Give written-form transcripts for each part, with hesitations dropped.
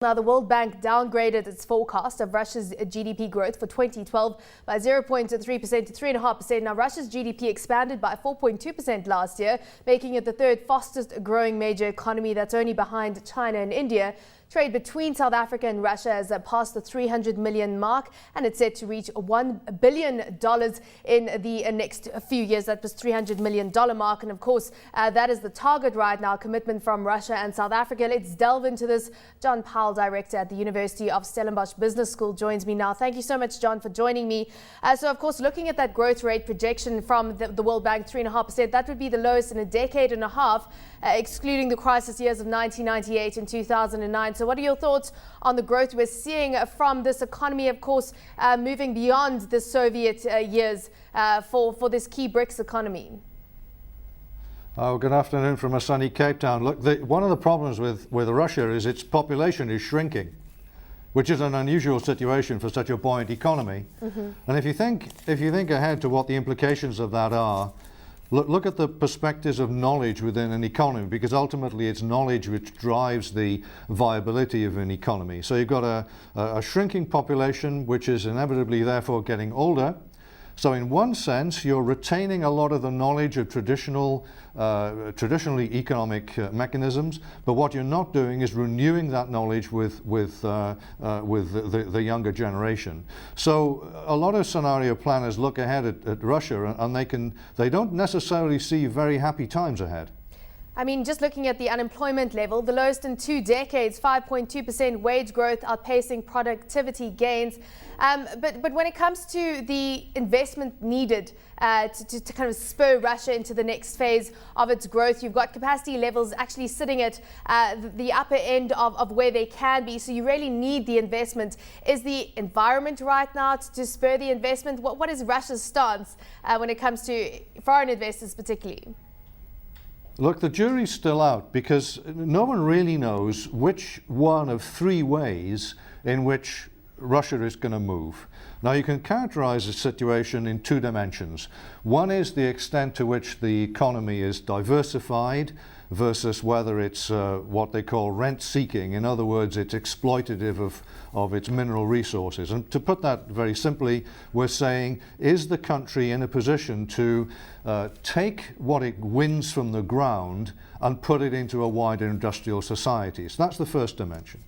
Now, the World Bank downgraded its forecast of Russia's GDP growth for 2012 by 0.3% to 3.5%. Now, Russia's GDP expanded by 4.2% last year, making it the third fastest growing major economy. That's only behind China and India. Trade between South Africa and Russia has passed the 300 million mark, and it's set to reach $1 billion in the next few years. That was $300 million mark. And of course, that is the target right now, commitment from Russia and South Africa. Let's delve into this. John Powell, director at the University of Stellenbosch Business School, joins me now. Thank you so much, John, for joining me. So, of course, looking at that growth rate projection from the World Bank, 3.5%, that would be the lowest in a decade and a half, excluding the crisis years of 1998 and 2009. So what are your thoughts on the growth we're seeing from this economy, of course, moving beyond the Soviet years for this key BRICS economy? Oh, good afternoon from a sunny Cape Town. Look, one of the problems with Russia is its population is shrinking, which is an unusual situation for such a buoyant economy. And if you think ahead to what the implications of that are, look at the perspectives of knowledge within an economy, because ultimately it's knowledge which drives the viability of an economy. So you've got a shrinking population, which is inevitably therefore getting older. So in one sense, you're retaining a lot of the knowledge of traditionally economic mechanisms, but what you're not doing is renewing that knowledge with the younger generation. So a lot of scenario planners look ahead at Russia, and they don't necessarily see very happy times ahead. I mean, just looking at the unemployment level, the lowest in 2 decades, 5.2% wage growth outpacing productivity gains. But when it comes to the investment needed to kind of spur Russia into the next phase of its growth, you've got capacity levels actually sitting at the upper end of where they can be. So you really need the investment. Is the environment right now to spur the investment? What is Russia's stance when it comes to foreign investors particularly? Look, the jury's still out, because no one really knows which one of 3 ways in which Russia is going to move. Now, you can characterize the situation in 2 dimensions. One is the extent to which the economy is diversified versus whether it's what they call rent-seeking. In other words, it's exploitative of its mineral resources. And to put that very simply, we're saying, is the country in a position to take what it wins from the ground and put it into a wider industrial society? So that's the first dimension.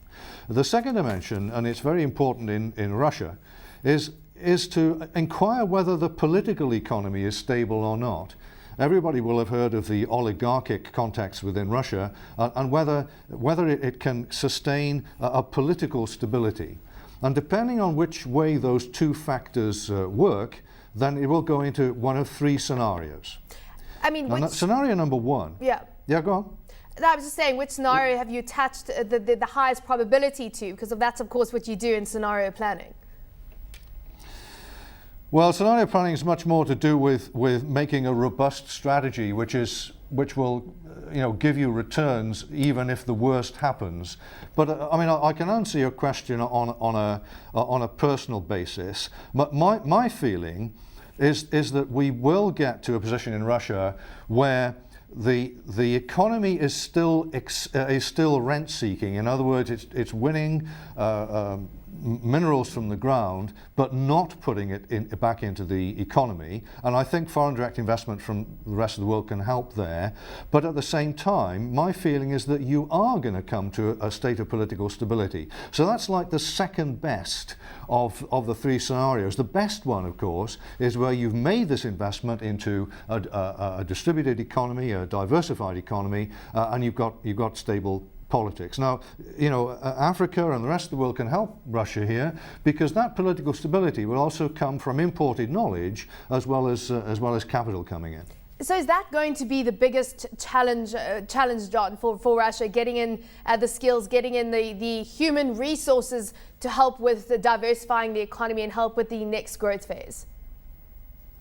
The second dimension, and it's very important in Russia, is to inquire whether the political economy is stable or not. Everybody will have heard of the oligarchic context within Russia, and whether it can sustain a political stability. And depending on which way those 2 factors work, then it will go into one of 3 scenarios. I mean, scenario number 1. Yeah, go on. I was just saying, which scenario have you attached the highest probability to? Because that's, of course, what you do in scenario planning. Well, scenario planning is much more to do with making a robust strategy, which will give you returns even if the worst happens. But I mean, I can answer your question on a personal basis. But my feeling is that we will get to a position in Russia where the economy is still rent-seeking. In other words, it's winning minerals from the ground, but not putting it back into the economy. And I think foreign direct investment from the rest of the world can help there. But at the same time, my feeling is that you are going to come to a state of political stability. So that's like the second best of the 3 scenarios. The best one, of course, is where you've made this investment into a distributed economy, a diversified economy, and you've got stable politics. Now, Africa and the rest of the world can help Russia here, because that political stability will also come from imported knowledge as well as capital coming in. So is that going to be the biggest challenge, John, for Russia, getting in the skills, getting in the human resources to help with diversifying the economy and help with the next growth phase?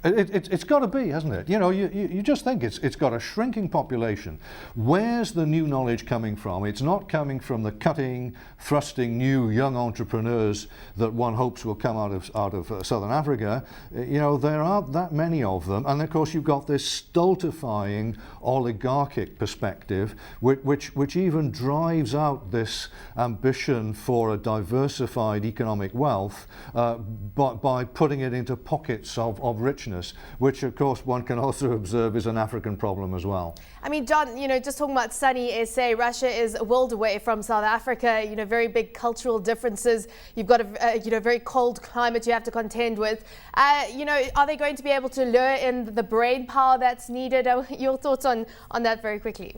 It's got to be, hasn't it? You just think it's got a shrinking population. Where's the new knowledge coming from? It's not coming from the cutting, thrusting new young entrepreneurs that one hopes will come out of Southern Africa. There aren't that many of them, and of course you've got this stultifying oligarchic perspective, which even drives out this ambition for a diversified economic wealth by putting it into pockets of richness, which of course one can also observe is an African problem as well. I mean, John, just talking about sunny SA, Russia is a world away from South Africa, very big cultural differences. You've got a very cold climate you have to contend with. Are they going to be able to lure in the brain power that's needed? Your thoughts on that very quickly.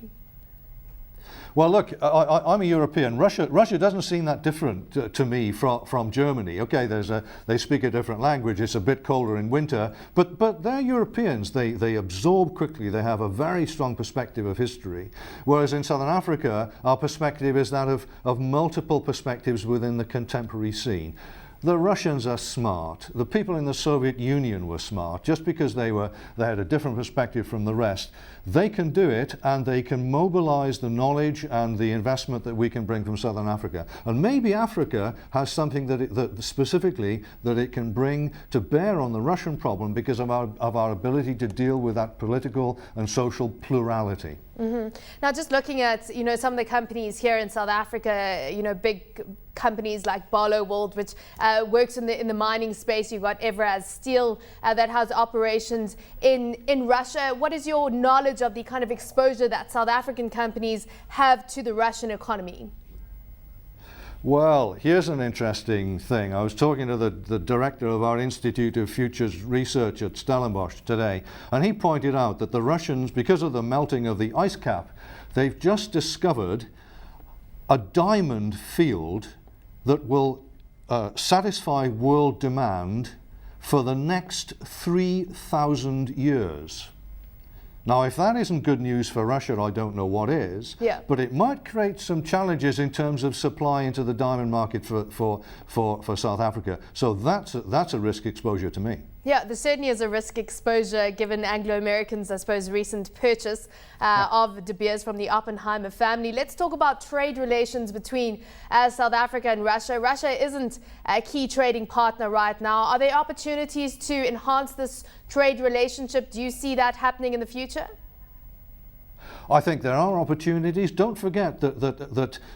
Well, look, I'm a European. Russia doesn't seem that different to me from Germany. Okay, they speak a different language. It's a bit colder in winter, but they're Europeans. They absorb quickly. They have a very strong perspective of history. Whereas in Southern Africa, our perspective is that of multiple perspectives within the contemporary scene. The Russians are smart. The people in the Soviet Union were smart. Just because they had a different perspective from the rest, they can do it, and they can mobilize the knowledge and the investment that we can bring from Southern Africa. And maybe Africa has something that specifically it can bring to bear on the Russian problem because of our ability to deal with that political and social plurality. Mm-hmm. Now, just looking at some of the companies here in South Africa, big companies like Barloworld, which works in the mining space. You've got Everaz Steel that has operations in Russia. What is your knowledge of the kind of exposure that South African companies have to the Russian economy? Well, here's an interesting thing. I was talking to the director of our Institute of Futures Research at Stellenbosch today, and he pointed out that the Russians, because of the melting of the ice cap, they've just discovered a diamond field that will satisfy world demand for the next 3,000 years. Now, if that isn't good news for Russia, I don't know what is. Yeah. But it might create some challenges in terms of supply into the diamond market for South Africa. So that's a risk exposure to me. Yeah, there certainly is a risk exposure given Anglo-Americans, I suppose, recent purchase of De Beers from the Oppenheimer family. Let's talk about trade relations between South Africa and Russia. Russia isn't a key trading partner right now. Are there opportunities to enhance this trade relationship? Do you see that happening in the future? I think there are opportunities. Don't forget that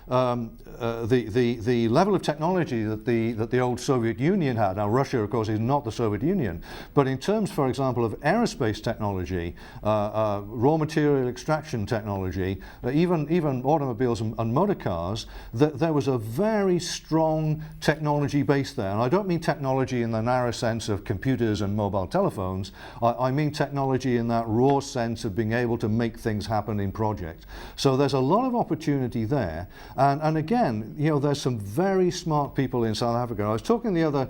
the level of technology that the old Soviet Union had. Now, Russia, of course, is not the Soviet Union, but in terms, for example, of aerospace technology, raw material extraction technology, even automobiles and motor cars, there was a very strong technology base there. And I don't mean technology in the narrow sense of computers and mobile telephones. I mean technology in that raw sense of being able to make things happen in projects. So there's a lot of opportunity there, and again, there's some very smart people in South Africa. I was talking the other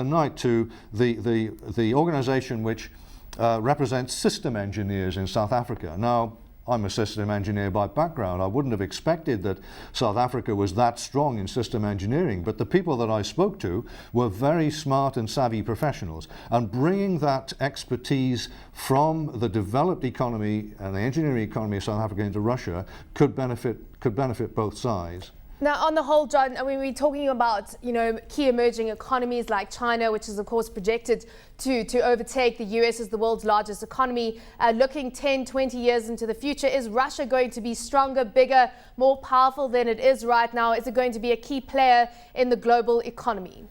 night to the organization which represents system engineers in South Africa. Now, I'm a system engineer by background. I wouldn't have expected that South Africa was that strong in system engineering, but the people that I spoke to were very smart and savvy professionals. And bringing that expertise from the developed economy and the engineering economy of South Africa into Russia could benefit both sides. Now, on the whole, John, I mean, we're talking about, key emerging economies like China, which is, of course, projected to overtake the US as the world's largest economy. Looking 10, 20 years into the future, is Russia going to be stronger, bigger, more powerful than it is right now? Is it going to be a key player in the global economy?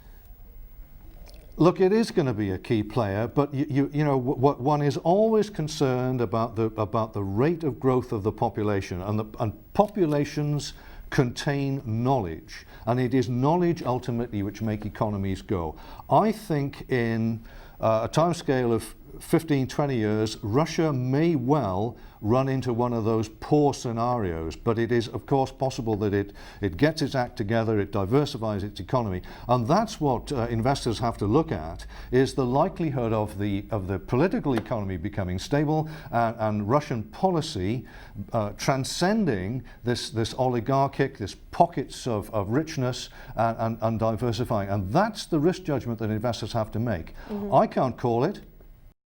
Look, it is going to be a key player, but what one is always concerned about the rate of growth of the population, and populations contain knowledge, and it is knowledge ultimately which make economies go. I think in a timescale of 15, 20 years, Russia may well run into one of those poor scenarios, but it is of course possible that it gets its act together, it diversifies its economy, and that's what investors have to look at, is the likelihood of the political economy becoming stable and Russian policy transcending this oligarchic, this pockets of richness and diversifying, and that's the risk judgment that investors have to make. Mm-hmm. I can't call it.